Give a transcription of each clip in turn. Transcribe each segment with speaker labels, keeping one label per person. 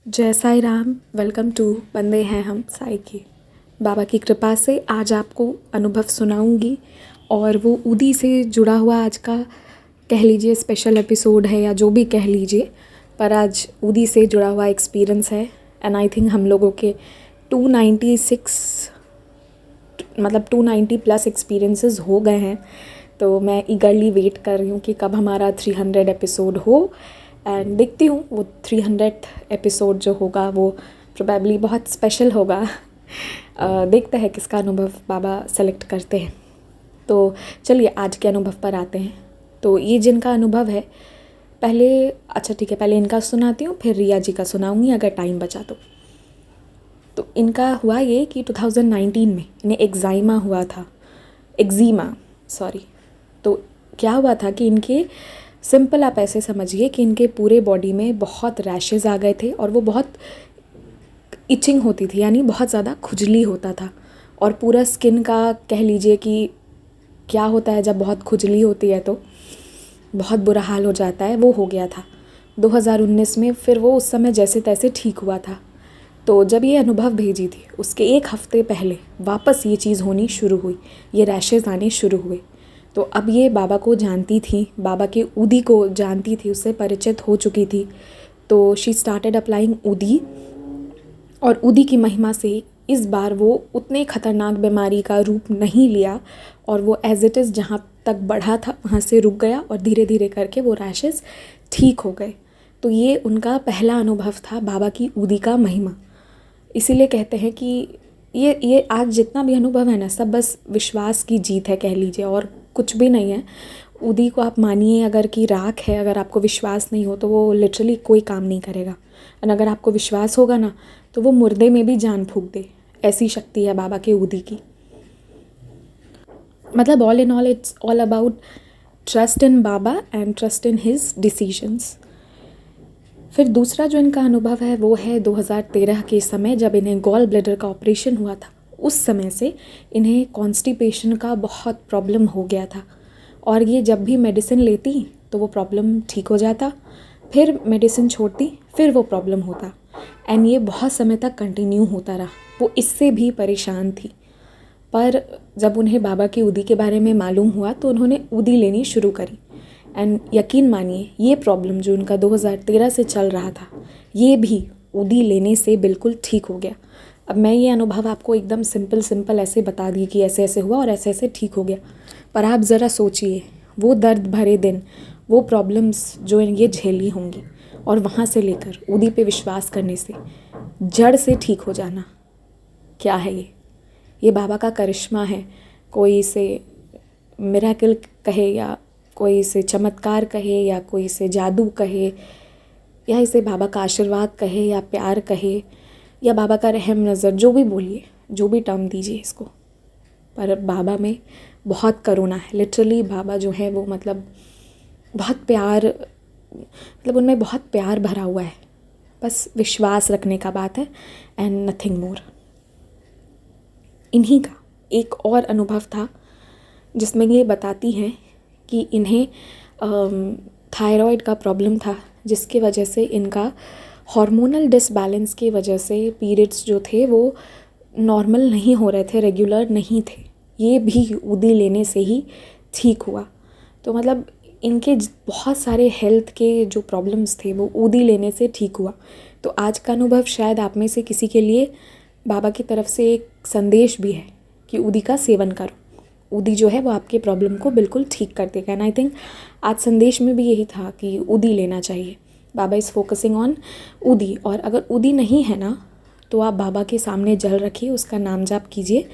Speaker 1: जय Sai Ram. Welcome to बंदे हैं हम साई की। बाबा की कृपा से आज आपको अनुभव सुनाऊंगी और वो उदी से जुड़ा हुआ आज का कह लीजिए स्पेशल एपिसोड है या जो भी कह लीजिए, पर आज उदी से जुड़ा हुआ एक्सपीरियंस है। एंड आई थिंक हम लोगों के 296 मतलब 290 प्लस एक्सपीरियंसेस हो गए हैं, तो मैं ईगरली वेट कर रही हूँ कि कब हमारा 300 एपिसोड हो। एंड देखती हूँ वो 300 एपिसोड जो होगा वो प्रोबेबली बहुत स्पेशल होगा। देखते हैं किसका अनुभव बाबा सेलेक्ट करते हैं। तो चलिए आज के अनुभव पर आते हैं। तो ये जिनका अनुभव है पहले इनका सुनाती हूँ, फिर रिया जी का सुनाऊँगी अगर टाइम बचा तो इनका हुआ ये कि 2019 में इन्हें एक्जीमा सॉरी। तो क्या हुआ था कि इनके सिंपल आप ऐसे समझिए कि इनके पूरे बॉडी में बहुत रैशेज़ आ गए थे और वो बहुत इचिंग होती थी, यानी बहुत ज़्यादा खुजली होता था। और पूरा स्किन का कह लीजिए कि क्या होता है जब बहुत खुजली होती है तो बहुत बुरा हाल हो जाता है, वो हो गया था 2019 में। फिर वो उस समय जैसे तैसे ठीक हुआ था। तो जब ये अनुभव भेजी थी उसके एक हफ़्ते पहले वापस ये चीज़ होनी शुरू हुई, ये रैशेज़ आने शुरू हुए। तो अब ये बाबा को जानती थी, बाबा के उदी को जानती थी, उससे परिचित हो चुकी थी। तो शी स्टार्टेड अप्लाइंग उदी, और उदी की महिमा से इस बार वो उतने ख़तरनाक बीमारी का रूप नहीं लिया और वो एज़ इट इज़ जहाँ तक बढ़ा था वहाँ से रुक गया और धीरे धीरे करके वो रैशेज़ ठीक हो गए। तो ये उनका पहला अनुभव था बाबा की उदी का महिमा। इसीलिए कहते हैं कि ये आज जितना भी अनुभव है ना, सब बस विश्वास की जीत है कह लीजिए, और कुछ भी नहीं है। उदी को आप मानिए अगर कि राख है, अगर आपको विश्वास नहीं हो तो वो लिटरली कोई काम नहीं करेगा। और अगर आपको विश्वास होगा ना तो वो मुर्दे में भी जान फूंक दे, ऐसी शक्ति है बाबा के उदी की। मतलब all in all it's all about trust in Baba and trust in his decisions. फिर दूसरा जो इनका अनुभव है वो है 2013 के समय, जब इन्हें गॉल ब्लैडर का ऑपरेशन हुआ था। उस समय से इन्हें कॉन्स्टिपेशन का बहुत प्रॉब्लम हो गया था और ये जब भी मेडिसिन लेती तो वो प्रॉब्लम ठीक हो जाता, फिर मेडिसिन छोड़ती फिर वो प्रॉब्लम होता। एंड ये बहुत समय तक कंटिन्यू होता रहा। वो इससे भी परेशान थी, पर जब उन्हें बाबा की उदी के बारे में मालूम हुआ तो उन्होंने उदी लेनी शुरू करी। एंड यकीन मानिए ये प्रॉब्लम जो उनका 2013 से चल रहा था, ये भी उदी लेने से बिल्कुल ठीक हो गया। अब मैं ये अनुभव आपको एकदम सिंपल ऐसे बता दी कि ऐसे ऐसे हुआ और ऐसे ऐसे ठीक हो गया, पर आप ज़रा सोचिए वो दर्द भरे दिन, वो प्रॉब्लम्स जो ये झेली होंगी, और वहाँ से लेकर उदी पे विश्वास करने से जड़ से ठीक हो जाना, क्या है ये बाबा का करिश्मा है। कोई इसे मिरेकल कहे या कोई इसे चमत्कार कहे या कोई इसे जादू कहे या इसे बाबा का आशीर्वाद कहे या प्यार कहे या बाबा का रहम नज़र, जो भी बोलिए, जो भी टर्म दीजिए इसको, पर बाबा में बहुत करुणा है। लिटरली बाबा जो है वो मतलब बहुत प्यार, मतलब उनमें बहुत प्यार भरा हुआ है। बस विश्वास रखने का बात है एंड नथिंग मोर। इन्हीं का एक और अनुभव था जिसमें ये बताती हैं कि इन्हें थायराइड का प्रॉब्लम था, जिसकी वजह से इनका हार्मोनल डिसबैलेंस की वजह से पीरियड्स जो थे वो नॉर्मल नहीं हो रहे थे, रेगुलर नहीं थे। ये भी उदी लेने से ही ठीक हुआ। तो मतलब इनके बहुत सारे हेल्थ के जो प्रॉब्लम्स थे वो उदी लेने से ठीक हुआ। तो आज का अनुभव शायद आप में से किसी के लिए बाबा की तरफ से एक संदेश भी है कि उदी का सेवन करो। उदी जो है वो आपके प्रॉब्लम को बिल्कुल ठीक कर देगा। एंड आई थिंक आज संदेश में भी यही था कि उदी लेना चाहिए। बाबा इज़ फोकसिंग ऑन उदी, और अगर उदी नहीं है ना तो आप बाबा के सामने जल रखिए, उसका नाम जाप कीजिए,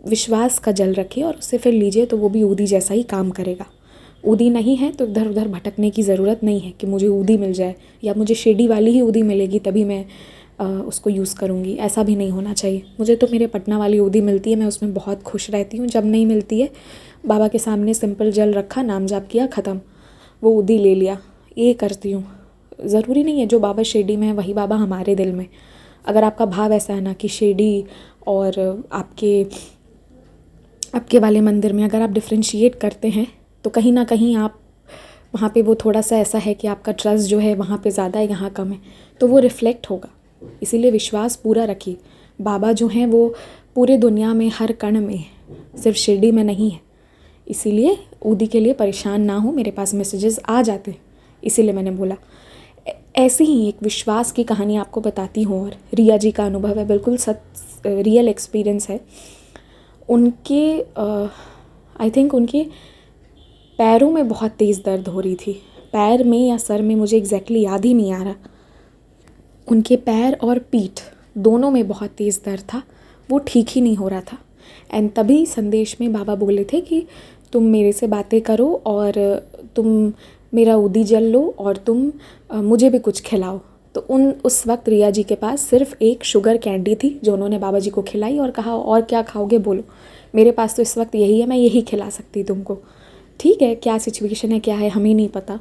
Speaker 1: विश्वास का जल रखिए और उससे फिर लीजिए, तो वो भी उदी जैसा ही काम करेगा। उदी नहीं है तो इधर उधर भटकने की ज़रूरत नहीं है कि मुझे उदी मिल जाए या मुझे शिरडी वाली ही उदी मिलेगी तभी मैं उसको यूज़ करूँगी। ऐसा भी नहीं होना चाहिए। मुझे तो मेरे पटना वाली उदी मिलती है, मैं उसमें बहुत खुश रहती हूँ। जब नहीं मिलती है, बाबा के सामने सिंपल जल रखा, नाम जाप किया, ख़त्म, वो उदी ले लिया, ये करती हूँ। ज़रूरी नहीं है जो बाबा शिरडी में है वही बाबा हमारे दिल में। अगर आपका भाव ऐसा है ना कि शिरडी और आपके वाले मंदिर में अगर आप डिफ्रेंशिएट करते हैं तो कहीं ना कहीं आप वहाँ पे वो थोड़ा सा ऐसा है कि आपका ट्रस्ट जो है वहाँ पे ज़्यादा है, यहाँ कम है, तो वो रिफ़्लेक्ट होगा। इसीलिए विश्वास पूरा रखिए। बाबा जो हैं वो पूरे दुनिया में हर कण में है, सिर्फ शिरडी में नहीं है। इसीलिए ऊदी के लिए परेशान ना हो, मेरे पास मैसेजेस आ जाते हैं, इसीलिए मैंने बोला। ऐसे ही एक विश्वास की कहानी आपको बताती हूँ, और रिया जी का अनुभव है, बिल्कुल रियल एक्सपीरियंस है। उनके आई थिंक उनके पैरों में बहुत तेज़ दर्द हो रही थी, पैर में या सर में, मुझे एग्जैक्टली याद ही नहीं आ रहा। उनके पैर और पीठ दोनों में बहुत तेज़ दर्द था, वो ठीक ही नहीं हो रहा था। एंड तभी संदेश में बाबा बोले थे कि तुम मेरे से बातें करो और तुम मेरा ऊदी जल लो और तुम मुझे भी कुछ खिलाओ। तो उस वक्त रिया जी के पास सिर्फ एक शुगर कैंडी थी जो उन्होंने बाबा जी को खिलाई और कहा और क्या खाओगे बोलो, मेरे पास तो इस वक्त यही है, मैं यही खिला सकती तुमको। ठीक है, क्या सिचुएशन है क्या है हमें नहीं पता,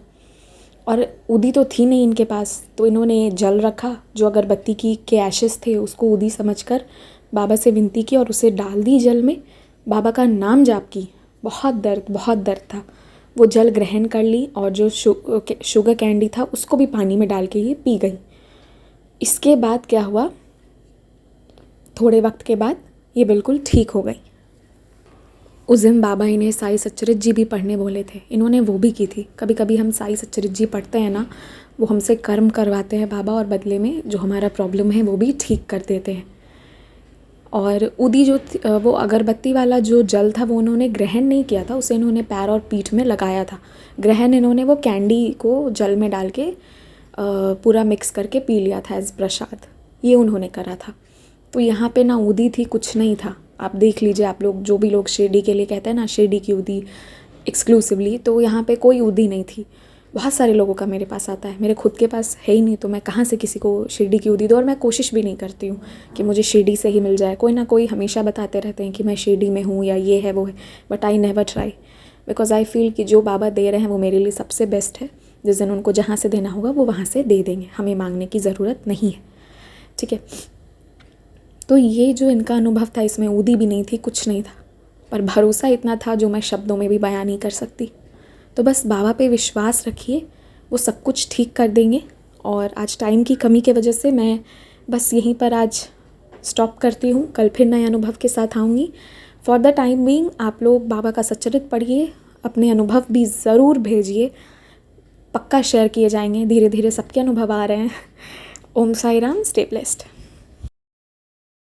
Speaker 1: और ऊदी तो थी नहीं इनके पास, तो इन्होंने जल रखा जो अगरबत्ती की के एशेस थे, उसको ऊदी समझकर बाबा से विनती की और उसे डाल दी जल में, बाबा का नाम जाप की। बहुत दर्द था। वो जल ग्रहण कर ली और जो शुगर कैंडी था उसको भी पानी में डाल के ये पी गई। इसके बाद क्या हुआ, थोड़े वक्त के बाद ये बिल्कुल ठीक हो गई। उस दिन बाबा इन्हें साई सच्चरित जी भी पढ़ने बोले थे, इन्होंने वो भी की थी। कभी कभी हम साई सच्चरित जी पढ़ते हैं ना, वो हमसे कर्म करवाते हैं बाबा, और बदले में जो हमारा प्रॉब्लम है वो भी ठीक कर देते हैं। और ऊदी जो वो अगरबत्ती वाला जो जल था वो उन्होंने ग्रहण नहीं किया था, उसे इन्होंने पैर और पीठ में लगाया था। ग्रहण इन्होंने वो कैंडी को जल में डाल के पूरा मिक्स करके पी लिया था एज प्रसाद, ये उन्होंने करा था। तो यहाँ पे ना ऊदी थी, कुछ नहीं था। आप देख लीजिए, आप लोग जो भी लोग शिरडी के लिए कहते हैं ना, शिरडी की ऊदी एक्सक्लूसिवली, तो यहाँ पे कोई ऊदी नहीं थी। बहुत सारे लोगों का मेरे पास आता है, मेरे खुद के पास है ही नहीं, तो मैं कहाँ से किसी को शिरडी की ऊदी दूँ। और मैं कोशिश भी नहीं करती हूँ कि मुझे शिरडी से ही मिल जाए। कोई ना कोई हमेशा बताते रहते हैं कि मैं शिरडी में हूँ या ये है वो है, but I never try, because I feel कि जो बाबा दे रहे हैं वो मेरे लिए सबसे बेस्ट है। जिस दिन उनको जहाँ से देना होगा वो वहाँ से दे देंगे, हमें मांगने की ज़रूरत नहीं है। ठीक है, तो ये जो इनका अनुभव था, इसमें ऊदी भी नहीं थी, कुछ नहीं था, पर भरोसा इतना था जो मैं शब्दों में भी बयान नहीं कर सकती। तो बस बाबा पे विश्वास रखिए, वो सब कुछ ठीक कर देंगे। और आज टाइम की कमी की वजह से मैं बस यहीं पर आज स्टॉप करती हूँ, कल फिर नए अनुभव के साथ आऊँगी। फॉर द टाइम बीइंग आप लोग बाबा का सच्चरित पढ़िए, अपने अनुभव भी ज़रूर भेजिए, पक्का शेयर किए जाएंगे, धीरे धीरे सबके अनुभव आ रहे हैं। ओम साई राम, स्टे ब्लेस्ड।